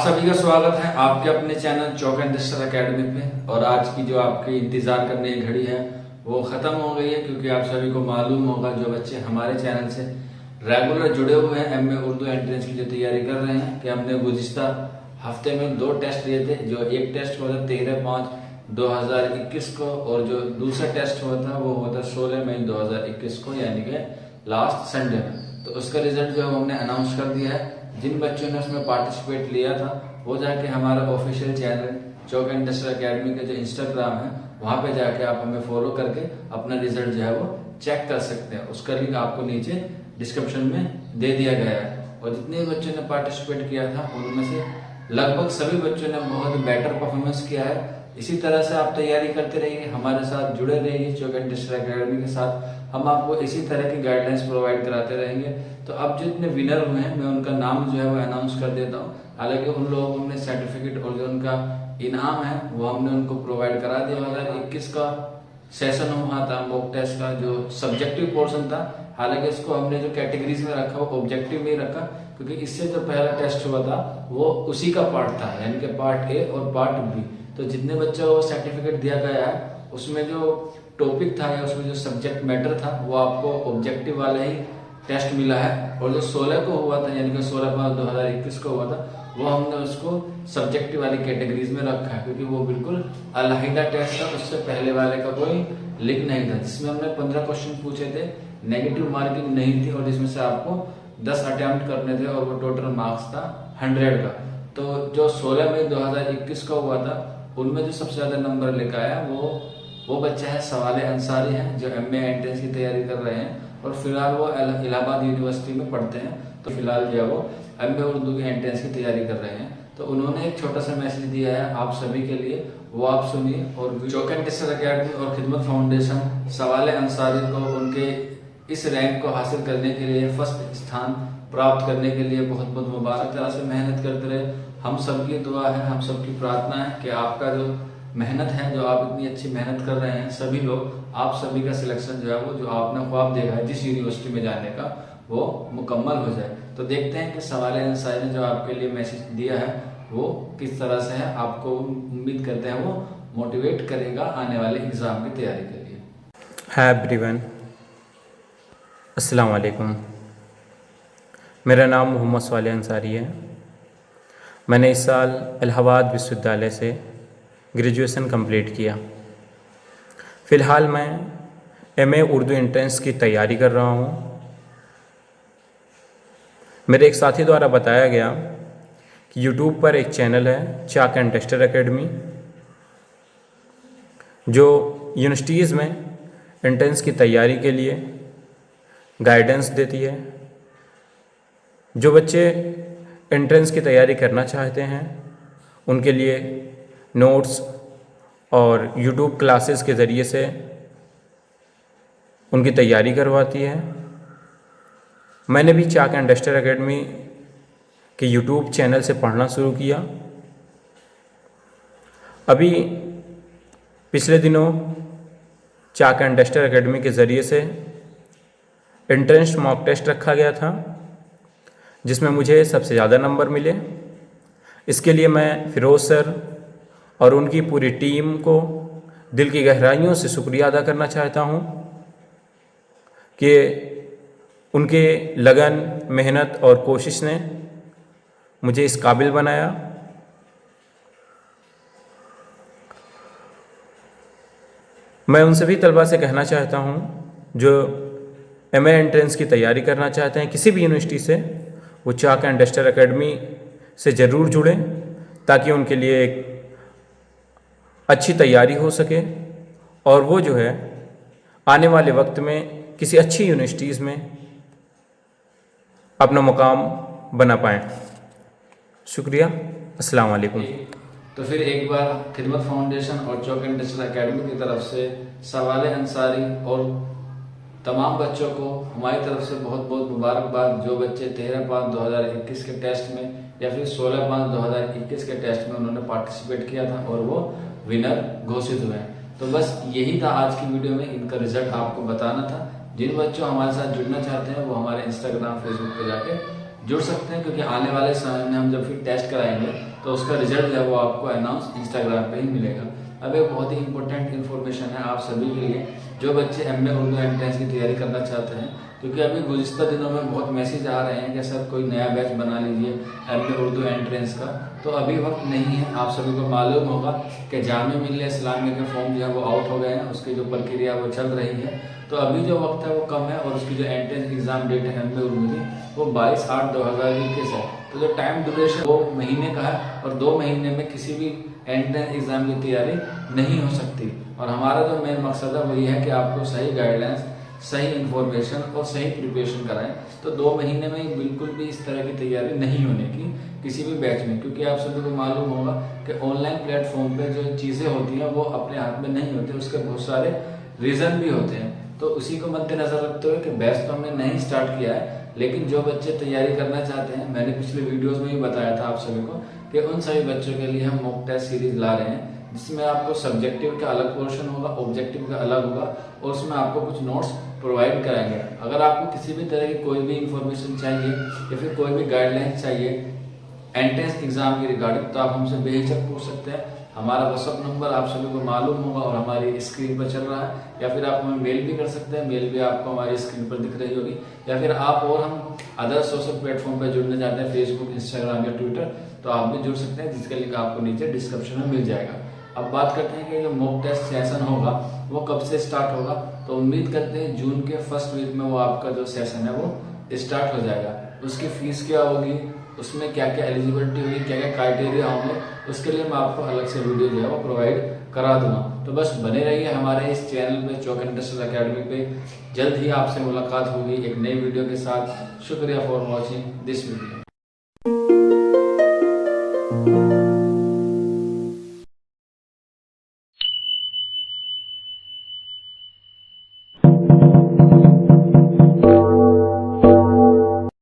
सभी का स्वागत है आपके अपने channel chalk and digital academy पे। और आज की जो आपकी इंतजार करने की घड़ी है वो खत्म हो गई है, क्योंकि आप सभी को मालूम होगा जो बच्चे हमारे चैनल से रेगुलर जुड़े हुए हैं एमए उर्दू एंट्रेंस की जो तैयारी कर रहे हैं कि हमने गुज़िश्ता हफ्ते में 2 टेस्ट लिए थे। जो एक टेस्ट हुआ था 13/5/2021 को और जो दूसरा टेस्ट हुआ था वो हुआ था 16 मई 2021 को, यानी कि लास्ट संडे में। तो उसका रिजल्ट जो हमने अनाउंस कर दिया है। जिन बच्चों ने उसमें पार्टिसिपेट लिया था वो जाके हमारा official channel chalk and digital academy का जो इंस्टाग्राम है वहाँ पे जाके आप हमें फॉलो करके अपना रिजल्ट जो है वो चेक कर सकते हैं। उसका लिंक आपको नीचे डिस्क्रिप्शन में दे दिया गया है। और जितने भी बच्चों ने पार्टिसिपेट किया था उनमें से लगभग सभी बच्चों ने बहुत बेटर परफॉर्मेंस किया है। इसी तरह से आप तैयारी करते रहिए, हमारे साथ जुड़े रहिए चौक एंड डिजिटल एकेडमी के साथ। हम आपको इसी तरह की गाइडलाइंस प्रोवाइड कराते रहेंगे। तो अब जितने विनर हुए हैं मैं उनका नाम जो है वो अनाउंस कर देता हूँ। हालांकि उन लोगों ने सर्टिफिकेट और जो उनका इनाम है वो हमने उनको प्रोवाइड करा दिया। 2021 का सेशन हुआ था मॉक टेस्ट का, जो सब्जेक्टिव पोर्शन था। हालांकि इसको हमने जो कैटेगरीज में रखा वो ऑब्जेक्टिव में रखा, क्योंकि इससे जो पहला टेस्ट हुआ था वो उसी का पार्ट था, यानी कि पार्ट ए और पार्ट बी। तो जितने बच्चों को सर्टिफिकेट दिया गया है उसमें जो टॉपिक था या उसमें जो सब्जेक्ट मैटर था वो आपको ऑब्जेक्टिव वाला ही टेस्ट मिला है। और जो 16 को हुआ था, यानी कि 16/5/2021 को हुआ था, वो हमने उसको सब्जेक्टिव वाली कैटेगरीज में रखा है, क्योंकि वो बिल्कुल अलहदा टेस्ट था। उससे पहले वाले का कोई लिंक नहीं था, जिसमें हमने 15 क्वेश्चन पूछे थे, नेगेटिव मार्किंग नहीं थी और जिसमें से आपको 10 अटेम्प्ट करने थे और वो टोटल मार्क्स था 100 का। तो जो 16 मई 2021 का हुआ था उनमें जो सबसे ज्यादा नंबर लेकर आया वो बच्चा है सवाले अंसारी है, जो एमए एंट्रेंस की तैयारी कर रहे हैं और फिलहाल वो इलाहाबाद यूनिवर्सिटी में पढ़ते हैं। तो फिलहाल जो है वो एमए उर्दू की एंट्रेंस की तैयारी कर रहे हैं। तो उन्होंने एक छोटा सा मैसेज दिया है आप सभी के लिए, वो आप सुनिए। और चौक एंड डिजिटल एकेडमी और खिदमत फाउंडेशन सवाले अंसारी को उनके इस रैंक को हासिल करने के लिए, फर्स्ट स्थान प्राप्त करने के लिए बहुत बहुत मुबारक। तरह से मेहनत करते रहे। हम सबकी दुआ है, हम सबकी प्रार्थना है कि आपका जो मेहनत है, जो आप इतनी अच्छी मेहनत कर रहे हैं सभी लोग, आप सभी का सिलेक्शन जो है वो जो आपने ख्वाब देखा है जिस यूनिवर्सिटी में जाने का वो मुकम्मल हो जाए। तो देखते हैं कि सवाल अंसारी ने जो आपके लिए मैसेज दिया है वो किस तरह से है। आपको उम्मीद करते हैं वो मोटिवेट करेगा आने वाले एग्जाम की तैयारी के लिए। हाय एवरीवन, अस्सलाम वालेकुम। मेरा नाम मोहम्मद सवाले अंसारी है। मैंने इस साल इलाहाबाद विश्वविद्यालय से ग्रेजुएशन कंप्लीट किया। फ़िलहाल मैं एमए उर्दू एंट्रेंस की तैयारी कर रहा हूँ। मेरे एक साथी द्वारा बताया गया कि यूट्यूब पर एक चैनल है चौक एंड डिजिटल एकेडमी, जो यूनिवर्सिटीज़ में एंट्रेंस की तैयारी के लिए गाइडेंस देती है। जो बच्चे एंट्रेंस की तैयारी करना चाहते हैं उनके लिए नोट्स और यूट्यूब क्लासेस के ज़रिए से उनकी तैयारी करवाती है। मैंने भी चौक एंड डिजिटल एकेडमी के यूट्यूब चैनल से पढ़ना शुरू किया। अभी पिछले दिनों चौक एंड डिजिटल एकेडमी के ज़रिए से एंट्रेंस मॉक टेस्ट रखा गया था, जिसमें मुझे सबसे ज़्यादा नंबर मिले। इसके लिए मैं फिरोज़ सर और उनकी पूरी टीम को दिल की गहराइयों से शुक्रिया अदा करना चाहता हूँ कि उनके लगन, मेहनत और कोशिश ने मुझे इस काबिल बनाया। मैं उन सभी तलबा से कहना चाहता हूँ जो एमए एंट्रेंस की तैयारी करना चाहते हैं किसी भी यूनिवर्सिटी से, वो चौक एंड डिजिटल एकेडमी से ज़रूर जुड़ें, ताकि उनके लिए एक अच्छी तैयारी हो सके और वो जो है आने वाले वक्त में किसी अच्छी यूनिवर्सिटीज़ में अपना मुकाम बना पाएँ। शुक्रिया, अस्सलाम वालेकुम। तो फिर एक बार खिदमत फाउंडेशन और चौक एंड डिजिटल एकेडमी की तरफ से सवाले अंसारी और तमाम बच्चों को हमारी तरफ से बहुत बहुत मुबारकबाद। जो बच्चे 13/5/2021 के टेस्ट में या फिर 16/5/2021 के टेस्ट में उन्होंने पार्टिसिपेट किया था और वो विनर घोषित हुए हैं। तो बस यही था आज की वीडियो में, इनका रिजल्ट आपको बताना था। जिन बच्चों हमारे साथ जुड़ना चाहते हैं वो हमारे इंस्टाग्राम, फेसबुक पे जाके जुड़ सकते हैं, क्योंकि आने वाले समय में हम जब फिर टेस्ट कराएंगे तो उसका रिजल्ट जो है वो आपको अनाउंस इंस्टाग्राम पे ही मिलेगा। अब एक बहुत ही इंपॉर्टेंट इन्फॉर्मेशन है आप सभी के लिए जो बच्चे एमए उर्दू एंट्रेंस की तैयारी करना चाहते हैं, क्योंकि अभी गुज़िश्ता दिनों में बहुत मैसेज आ रहे हैं कि सर कोई नया बैच बना लीजिए एमए उर्दू एंट्रेंस का। तो अभी वक्त नहीं है, आप सभी को मालूम होगा कि जामिया मिल्लिया इस्लामिया के फॉर्म जो है वो आउट हो गए हैं, उसकी जो प्रक्रिया वो चल रही है। तो अभी जो वक्त है वो कम है और उसकी जो एंट्रेंस एग्जाम डेट है एमए उर्दू की वो 22/8/2021 है। तो जो टाइम ड्यूरेशन 2 महीने का है और 2 महीने में किसी भी एंट्रेंस एग्जाम की तैयारी नहीं हो सकती। और हमारा जो मेन मकसद है वो ये है कि आपको सही गाइडलाइंस, सही इन्फॉर्मेशन और सही प्रिपरेशन कराएं। तो 2 महीने में बिल्कुल भी इस तरह की तैयारी नहीं होने की किसी भी बैच में, क्योंकि आप सभी को मालूम होगा कि ऑनलाइन प्लेटफॉर्म पे जो चीज़ें होती हैं वो अपने हाथ में नहीं होती, उसके बहुत सारे रीज़न भी होते हैं। तो उसी को मद्देनजर रखते हुए कि बैच तो हमने नहीं स्टार्ट किया है, लेकिन जो बच्चे तैयारी करना चाहते हैं, मैंने पिछले वीडियोस में भी बताया था आप सभी को कि उन सभी बच्चों के लिए हम मॉक टेस्ट सीरीज ला रहे हैं, जिसमें आपको सब्जेक्टिव का अलग पोर्शन होगा, ऑब्जेक्टिव का अलग होगा और उसमें आपको कुछ नोट्स प्रोवाइड कराएंगे। अगर आपको किसी भी तरह की कोई भी इंफॉर्मेशन चाहिए या फिर कोई भी गाइडलाइन चाहिए एंट्रेंस एग्जाम के रिगार्डिंग, तो आप हमसे बेहिचक पूछ सकते हैं। हमारा व्हाट्सअप नंबर आप सभी को मालूम होगा और हमारी स्क्रीन पर चल रहा है, या फिर आप हमें मेल भी कर सकते हैं, मेल भी आपको हमारी स्क्रीन पर दिख रही होगी। या फिर आप और हम अदर सोशल प्लेटफॉर्म पर जुड़ने चाहते हैं, फेसबुक, इंस्टाग्राम या ट्विटर, तो आप भी जुड़ सकते हैं, जिसका लिंक आपको नीचे डिस्क्रिप्शन में मिल जाएगा। अब बात करते हैं कि जो मॉक टेस्ट सेशन होगा वो कब से स्टार्ट होगा। तो उम्मीद करते हैं जून के फर्स्ट वीक में वो आपका जो सेशन है वो स्टार्ट हो जाएगा। उसकी फीस क्या होगी, उसमें क्या क्या एलिजिबिलिटी होगी, क्या क्या क्राइटेरिया होंगे, उसके लिए मैं आपको अलग से वीडियो जो है वो प्रोवाइड करा दूंगा। तो बस बने रहिए हमारे इस चैनल पे, चौक इंडस्ट्रियल अकेडमी पे। जल्द ही आपसे मुलाकात होगी एक नई वीडियो के साथ। शुक्रिया फॉर वॉचिंग दिस वीडियो।